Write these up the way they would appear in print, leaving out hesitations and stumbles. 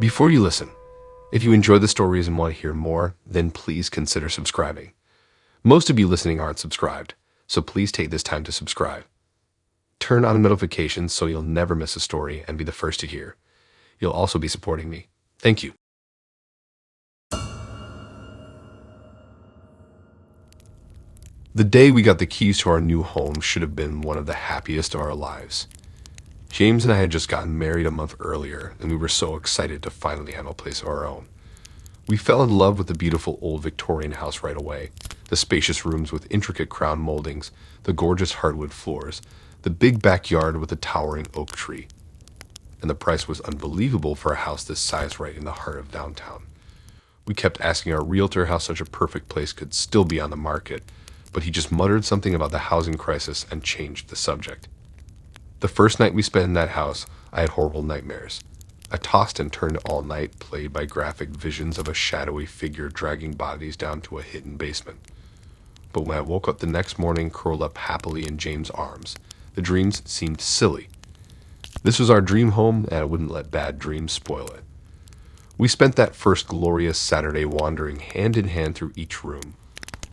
Before you listen, if you enjoy the stories and want to hear more, then please consider subscribing. Most of you listening aren't subscribed, so please take this time to subscribe. Turn on notifications so you'll never miss a story and be the first to hear. You'll also be supporting me. Thank you. The day we got the keys to our new home should have been one of the happiest of our lives. James and I had just gotten married a month earlier, and we were so excited to finally have a place of our own. We fell in love with the beautiful old Victorian house right away. The spacious rooms with intricate crown moldings, the gorgeous hardwood floors, the big backyard with a towering oak tree. And the price was unbelievable for a house this size right in the heart of downtown. We kept asking our realtor how such a perfect place could still be on the market, but he just muttered something about the housing crisis and changed the subject. The first night we spent in that house, I had horrible nightmares. I tossed and turned all night, plagued by graphic visions of a shadowy figure dragging bodies down to a hidden basement. But when I woke up the next morning, curled up happily in James' arms, the dreams seemed silly. This was our dream home, and I wouldn't let bad dreams spoil it. We spent that first glorious Saturday wandering hand in hand through each room,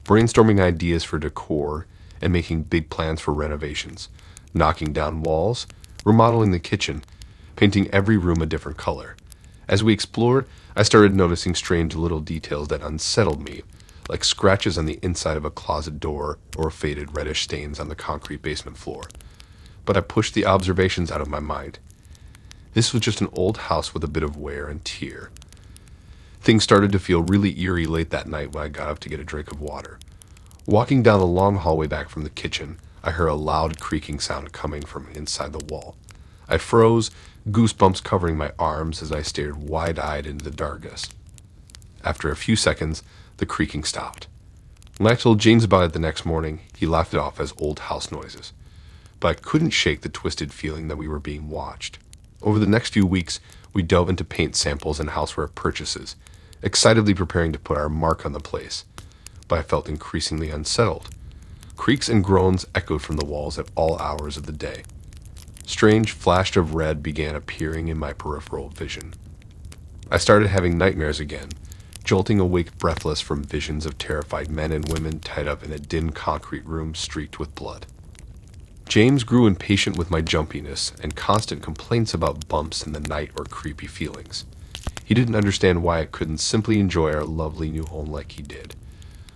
brainstorming ideas for decor and making big plans for renovations, knocking down walls, remodeling the kitchen, painting every room a different color. As we explored, I started noticing strange little details that unsettled me, like scratches on the inside of a closet door or faded reddish stains on the concrete basement floor. But I pushed the observations out of my mind. This was just an old house with a bit of wear and tear. Things started to feel really eerie late that night when I got up to get a drink of water. Walking down the long hallway back from the kitchen, I heard a loud creaking sound coming from inside the wall. I froze, goosebumps covering my arms as I stared wide-eyed into the darkness. After a few seconds, the creaking stopped. When I told James about it the next morning, he laughed it off as old house noises. But I couldn't shake the twisted feeling that we were being watched. Over the next few weeks, we dove into paint samples and houseware purchases, excitedly preparing to put our mark on the place. But I felt increasingly unsettled. Creaks and groans echoed from the walls at all hours of the day. Strange flashes of red began appearing in my peripheral vision. I started having nightmares again, jolting awake breathless from visions of terrified men and women tied up in a dim concrete room streaked with blood. James grew impatient with my jumpiness and constant complaints about bumps in the night or creepy feelings. He didn't understand why I couldn't simply enjoy our lovely new home like he did.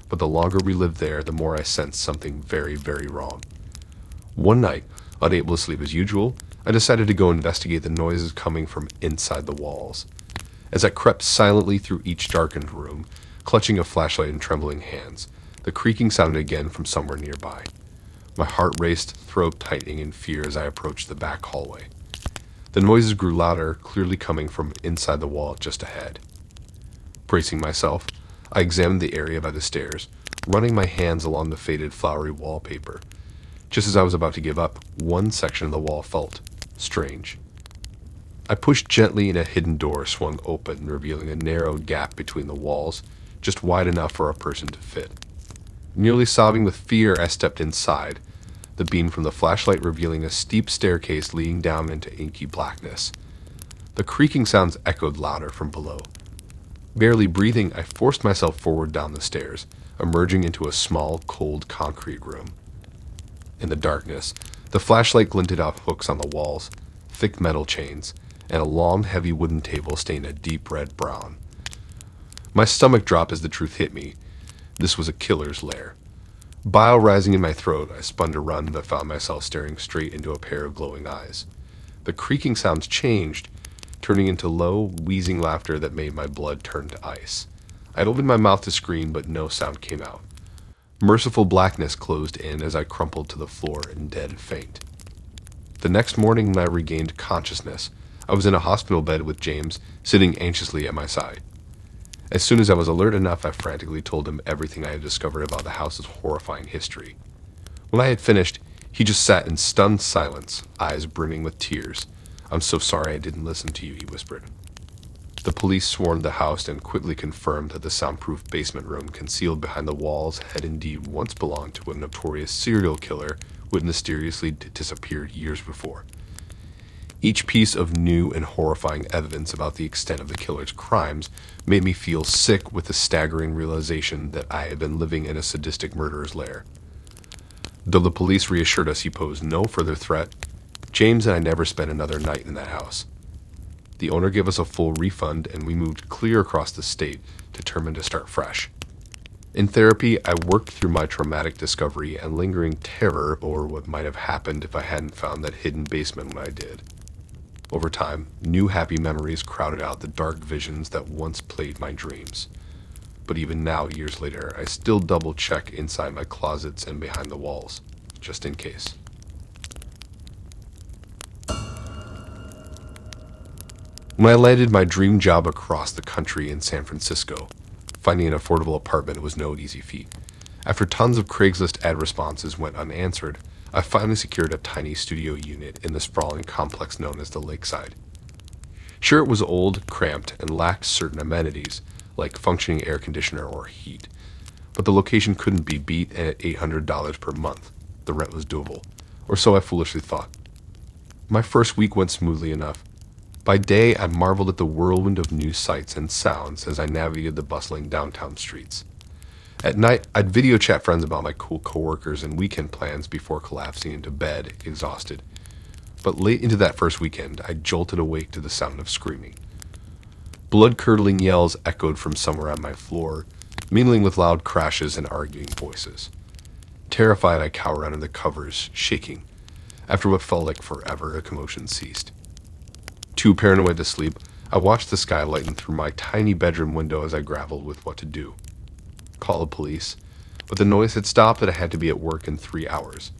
But the longer we lived there, the more I sensed something very, very wrong. One night, unable to sleep as usual, I decided to go investigate the noises coming from inside the walls. As I crept silently through each darkened room, clutching a flashlight in trembling hands, the creaking sounded again from somewhere nearby. My heart raced, throat tightening in fear as I approached the back hallway. The noises grew louder, clearly coming from inside the wall just ahead. Bracing myself, I examined the area by the stairs, running my hands along the faded flowery wallpaper. Just as I was about to give up, one section of the wall felt strange. I pushed gently and a hidden door swung open, revealing a narrow gap between the walls, just wide enough for a person to fit. Nearly sobbing with fear, I stepped inside, the beam from the flashlight revealing a steep staircase leading down into inky blackness. The creaking sounds echoed louder from below. Barely breathing, I forced myself forward down the stairs, emerging into a small, cold concrete room. In the darkness, the flashlight glinted off hooks on the walls, thick metal chains, and a long, heavy wooden table stained a deep red brown. My stomach dropped as the truth hit me. This was a killer's lair. Bile rising in my throat, I spun to run but found myself staring straight into a pair of glowing eyes. The creaking sounds changed, turning into low, wheezing laughter that made my blood turn to ice. I'd opened my mouth to scream, but no sound came out. Merciful blackness closed in as I crumpled to the floor in dead faint. The next morning when I regained consciousness, I was in a hospital bed with James, sitting anxiously at my side. As soon as I was alert enough, I frantically told him everything I had discovered about the house's horrifying history. When I had finished, he just sat in stunned silence, eyes brimming with tears. "I'm so sorry I didn't listen to you," he whispered. The police swarmed the house and quickly confirmed that the soundproof basement room concealed behind the walls had indeed once belonged to a notorious serial killer who had mysteriously disappeared years before. Each piece of new and horrifying evidence about the extent of the killer's crimes made me feel sick with the staggering realization that I had been living in a sadistic murderer's lair. Though the police reassured us he posed no further threat, James and I never spent another night in that house. The owner gave us a full refund and we moved clear across the state, determined to start fresh. In therapy, I worked through my traumatic discovery and lingering terror over what might have happened if I hadn't found that hidden basement when I did. Over time, new happy memories crowded out the dark visions that once plagued my dreams. But even now, years later, I still double-check inside my closets and behind the walls, just in case. When I landed my dream job across the country in San Francisco, finding an affordable apartment was no easy feat. After tons of Craigslist ad responses went unanswered, I finally secured a tiny studio unit in the sprawling complex known as the Lakeside. Sure, it was old, cramped, and lacked certain amenities, like functioning air conditioner or heat, but the location couldn't be beat, and at $800 per month, the rent was doable, or so I foolishly thought. My first week went smoothly enough. By day, I marveled at the whirlwind of new sights and sounds as I navigated the bustling downtown streets. At night, I'd video chat friends about my cool coworkers and weekend plans before collapsing into bed, exhausted. But late into that first weekend, I jolted awake to the sound of screaming. Blood-curdling yells echoed from somewhere on my floor, mingling with loud crashes and arguing voices. Terrified, I cowered under the covers, shaking. After what felt like forever, a commotion ceased. Too paranoid to sleep, I watched the sky lighten through my tiny bedroom window as I grappled with what to do. Call the police, but the noise had stopped and I had to be at work in 3 hours.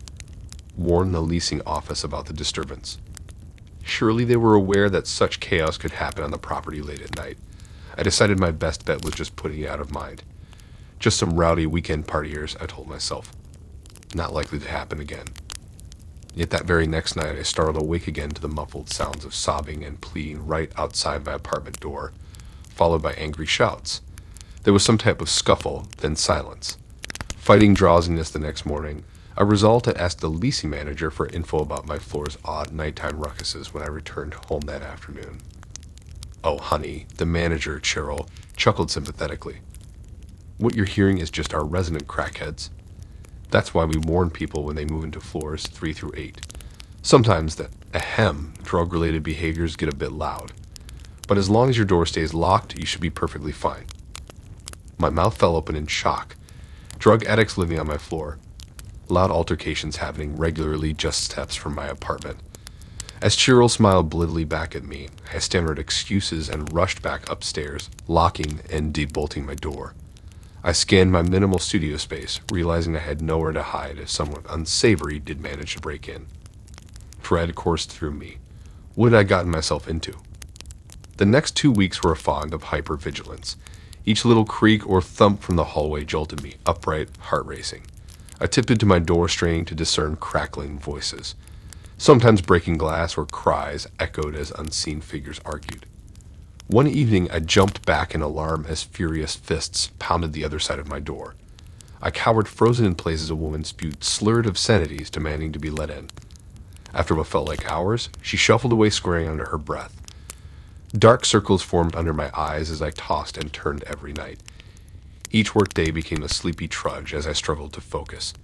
Warn the leasing office about the disturbance. Surely they were aware that such chaos could happen on the property late at night. I decided my best bet was just putting it out of mind. Just some rowdy weekend partiers, I told myself. Not likely to happen again. Yet that very next night, I startled awake again to the muffled sounds of sobbing and pleading right outside my apartment door, followed by angry shouts. There was some type of scuffle, then silence. Fighting drowsiness the next morning, I resolved to ask the leasing manager for info about my floor's odd nighttime ruckuses when I returned home that afternoon. "Oh, honey," the manager, Cheryl, chuckled sympathetically. "What you're hearing is just our resident crackheads. That's why we warn people when they move into floors 3 through 8. Sometimes the drug-related behaviors get a bit loud. But as long as your door stays locked, you should be perfectly fine." My mouth fell open in shock. Drug addicts living on my floor. Loud altercations happening regularly just steps from my apartment. As Cheryl smiled blithely back at me, I stammered excuses and rushed back upstairs, locking and debolting my door. I scanned my minimal studio space, realizing I had nowhere to hide if someone unsavory did manage to break in. Dread coursed through me. What had I gotten myself into? The next 2 weeks were a fog of hypervigilance. Each little creak or thump from the hallway jolted me, upright, heart racing. I tipped to my door, straining to discern crackling voices. Sometimes breaking glass or cries echoed as unseen figures argued. One evening, I jumped back in alarm as furious fists pounded the other side of my door. I cowered frozen in place as a woman spewed slurred obscenities demanding to be let in. After what felt like hours, she shuffled away swearing under her breath. Dark circles formed under my eyes as I tossed and turned every night. Each workday became a sleepy trudge as I struggled to focus.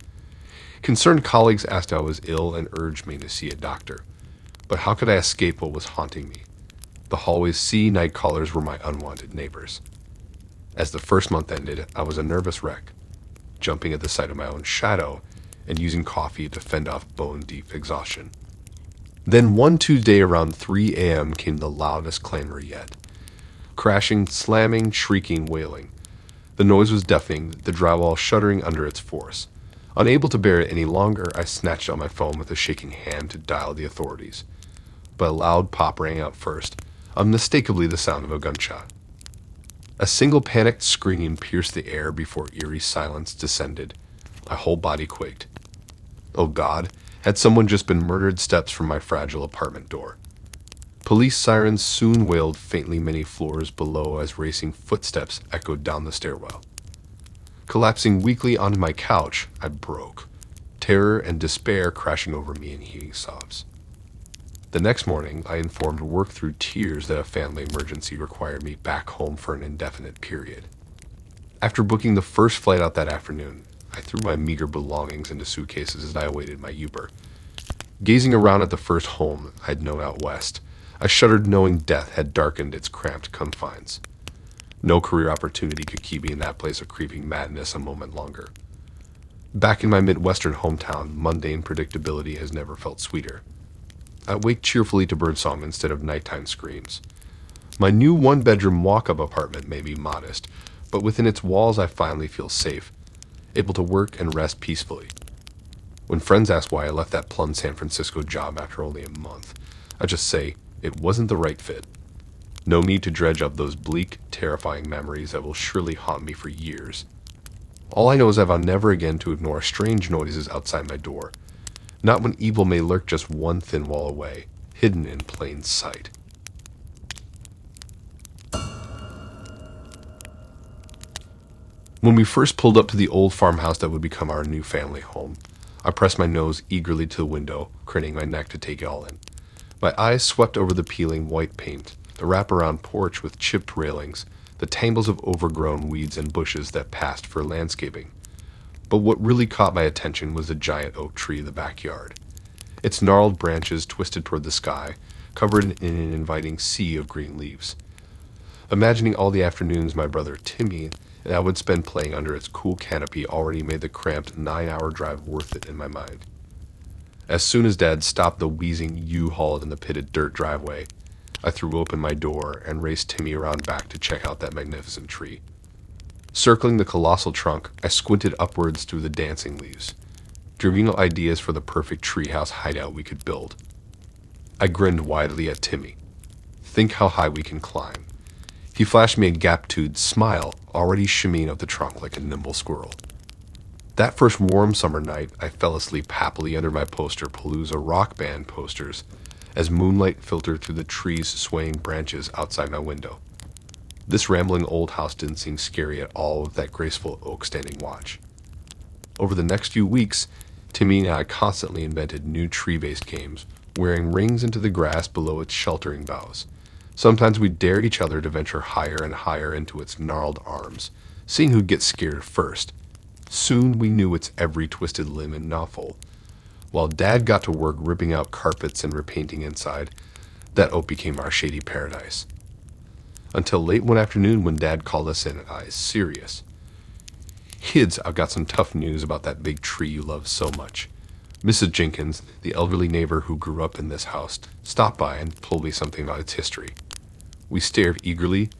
Concerned colleagues asked how I was ill and urged me to see a doctor. But how could I escape what was haunting me? The hallway's night callers were my unwanted neighbors. As the first month ended, I was a nervous wreck, jumping at the sight of my own shadow and using coffee to fend off bone-deep exhaustion. Then one Tuesday around 3 a.m. came the loudest clamor yet. Crashing, slamming, shrieking, wailing. The noise was deafening, the drywall shuddering under its force. Unable to bear it any longer, I snatched out my phone with a shaking hand to dial the authorities. But a loud pop rang out first, unmistakably the sound of a gunshot. A single panicked scream pierced the air before eerie silence descended. My whole body quaked. Oh God, had someone just been murdered steps from my fragile apartment door? Police sirens soon wailed faintly many floors below as racing footsteps echoed down the stairwell. Collapsing weakly onto my couch, I broke, terror and despair crashing over me in heaving sobs. The next morning, I informed work through tears that a family emergency required me back home for an indefinite period. After booking the first flight out that afternoon, I threw my meager belongings into suitcases as I awaited my Uber. Gazing around at the first home I'd known out west, I shuddered knowing death had darkened its cramped confines. No career opportunity could keep me in that place of creeping madness a moment longer. Back in my Midwestern hometown, mundane predictability has never felt sweeter. I wake cheerfully to birdsong instead of nighttime screams. My new one-bedroom walk-up apartment may be modest, but within its walls I finally feel safe, able to work and rest peacefully. When friends ask why I left that plum San Francisco job after only a month, I just say it wasn't the right fit. No need to dredge up those bleak, terrifying memories that will surely haunt me for years. All I know is I vow never again to ignore strange noises outside my door, not when evil may lurk just one thin wall away, hidden in plain sight. When we first pulled up to the old farmhouse that would become our new family home, I pressed my nose eagerly to the window, craning my neck to take it all in. My eyes swept over the peeling white paint, the wraparound porch with chipped railings, the tangles of overgrown weeds and bushes that passed for landscaping. But what really caught my attention was the giant oak tree in the backyard. Its gnarled branches twisted toward the sky, covered in an inviting sea of green leaves. Imagining all the afternoons my brother Timmy and I would spend playing under its cool canopy already made the cramped 9-hour drive worth it in my mind. As soon as Dad stopped the wheezing U-Haul in the pitted dirt driveway, I threw open my door and raced Timmy around back to check out that magnificent tree. Circling the colossal trunk, I squinted upwards through the dancing leaves, dreaming of ideas for the perfect treehouse hideout we could build. I grinned widely at Timmy. Think how high we can climb. He flashed me a gap-toothed smile, already shimmying up the trunk like a nimble squirrel. That first warm summer night, I fell asleep happily under my poster Palooza rock band posters as moonlight filtered through the tree's swaying branches outside my window. This rambling old house didn't seem scary at all with that graceful oak standing watch. Over the next few weeks, Timmy and I constantly invented new tree-based games, wearing rings into the grass below its sheltering boughs. Sometimes we dared each other to venture higher and higher into its gnarled arms, seeing who'd get scared first. Soon we knew its every twisted limb and knothole. While Dad got to work ripping out carpets and repainting inside, that oak became our shady paradise. Until late one afternoon when Dad called us in, eyes serious. "Kids, I've got some tough news about that big tree you love so much." Mrs. Jenkins, the elderly neighbor who grew up in this house, stopped by and told me something about its history. We stared eagerly,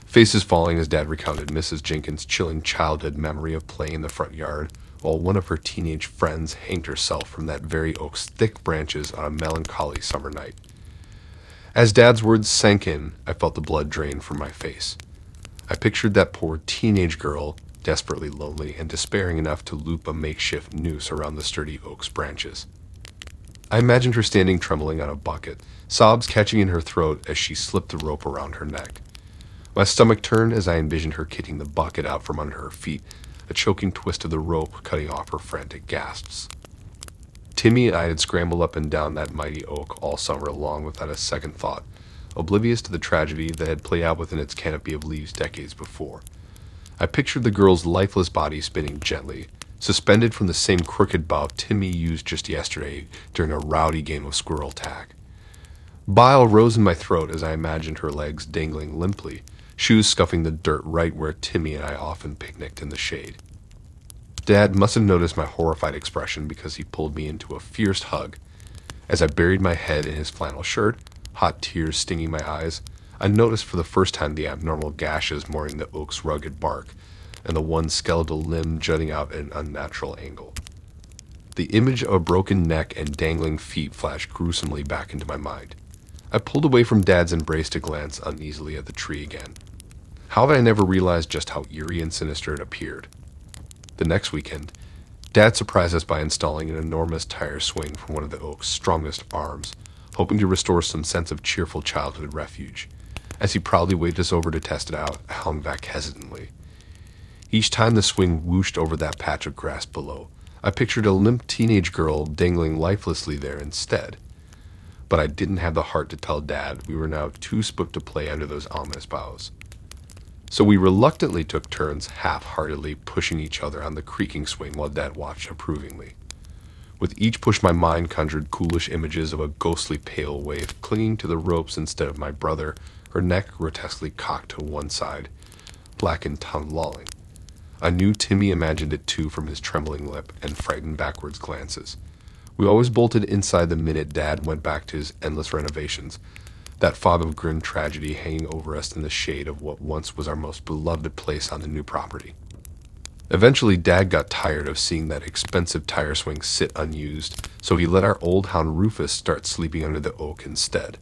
faces falling as Dad recounted Mrs. Jenkins' chilling childhood memory of playing in the front yard while one of her teenage friends hanged herself from that very oak's thick branches on a melancholy summer night. As Dad's words sank in, I felt the blood drain from my face. I pictured that poor teenage girl, desperately lonely and despairing enough to loop a makeshift noose around the sturdy oak's branches. I imagined her standing trembling on a bucket, sobs catching in her throat as she slipped the rope around her neck. My stomach turned as I envisioned her kicking the bucket out from under her feet, a choking twist of the rope cutting off her frantic gasps. Timmy and I had scrambled up and down that mighty oak all summer long without a second thought, oblivious to the tragedy that had played out within its canopy of leaves decades before. I pictured the girl's lifeless body spinning gently, suspended from the same crooked bough Timmy used just yesterday during a rowdy game of squirrel tag. Bile rose in my throat as I imagined her legs dangling limply, shoes scuffing the dirt right where Timmy and I often picnicked in the shade. Dad must have noticed my horrified expression because he pulled me into a fierce hug. As I buried my head in his flannel shirt, hot tears stinging my eyes, I noticed for the first time the abnormal gashes marring the oak's rugged bark, and the one skeletal limb jutting out at an unnatural angle. The image of a broken neck and dangling feet flashed gruesomely back into my mind. I pulled away from Dad's embrace to glance uneasily at the tree again. How had I never realized just how eerie and sinister it appeared? The next weekend, Dad surprised us by installing an enormous tire swing from one of the oak's strongest arms, hoping to restore some sense of cheerful childhood refuge. As he proudly waved us over to test it out, I hung back hesitantly. Each time the swing whooshed over that patch of grass below, I pictured a limp teenage girl dangling lifelessly there instead. but I didn't have the heart to tell Dad we were now too spooked to play under those ominous boughs. So we reluctantly took turns half-heartedly pushing each other on the creaking swing while Dad watched approvingly. With each push, my mind conjured ghoulish images of a ghostly pale waif clinging to the ropes instead of my brother, her neck grotesquely cocked to one side, blackened tongue lolling. I knew Timmy imagined it too from his trembling lip and frightened backwards glances. We always bolted inside the minute Dad went back to his endless renovations, that fog of grim tragedy hanging over us in the shade of what once was our most beloved place on the new property. Eventually, Dad got tired of seeing that expensive tire swing sit unused, so he let our old hound Rufus start sleeping under the oak instead.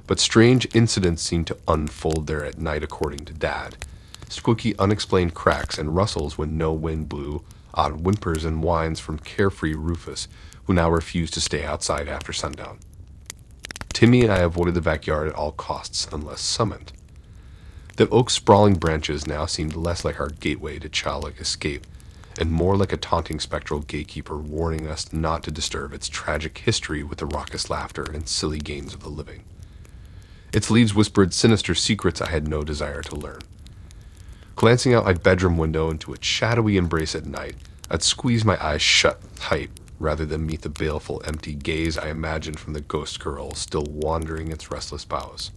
But strange incidents seemed to unfold there at night according to Dad. Squeaky unexplained cracks and rustles when no wind blew, odd whimpers and whines from carefree Rufus, who now refused to stay outside after sundown. Timmy and I avoided the backyard at all costs unless summoned. The oak's sprawling branches now seemed less like our gateway to childlike escape, and more like a taunting spectral gatekeeper warning us not to disturb its tragic history with the raucous laughter and silly games of the living. Its leaves whispered sinister secrets I had no desire to learn. Glancing out my bedroom window into its shadowy embrace at night, I'd squeeze my eyes shut tight rather than meet the baleful, empty gaze I imagined from the ghost girl still wandering its restless boughs.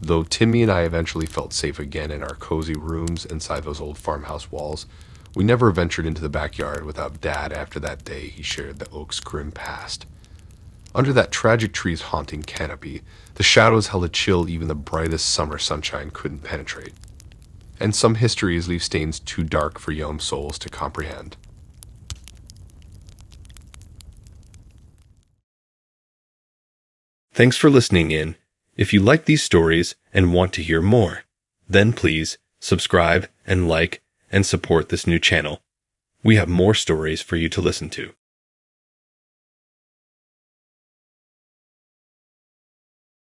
Though Timmy and I eventually felt safe again in our cozy rooms inside those old farmhouse walls, we never ventured into the backyard without Dad after that day he shared the oak's grim past. Under that tragic tree's haunting canopy, the shadows held a chill even the brightest summer sunshine couldn't penetrate. And some histories leave stains too dark for young souls to comprehend. Thanks for listening in. If you like these stories and want to hear more, then please subscribe and like and support this new channel. We have more stories for you to listen to.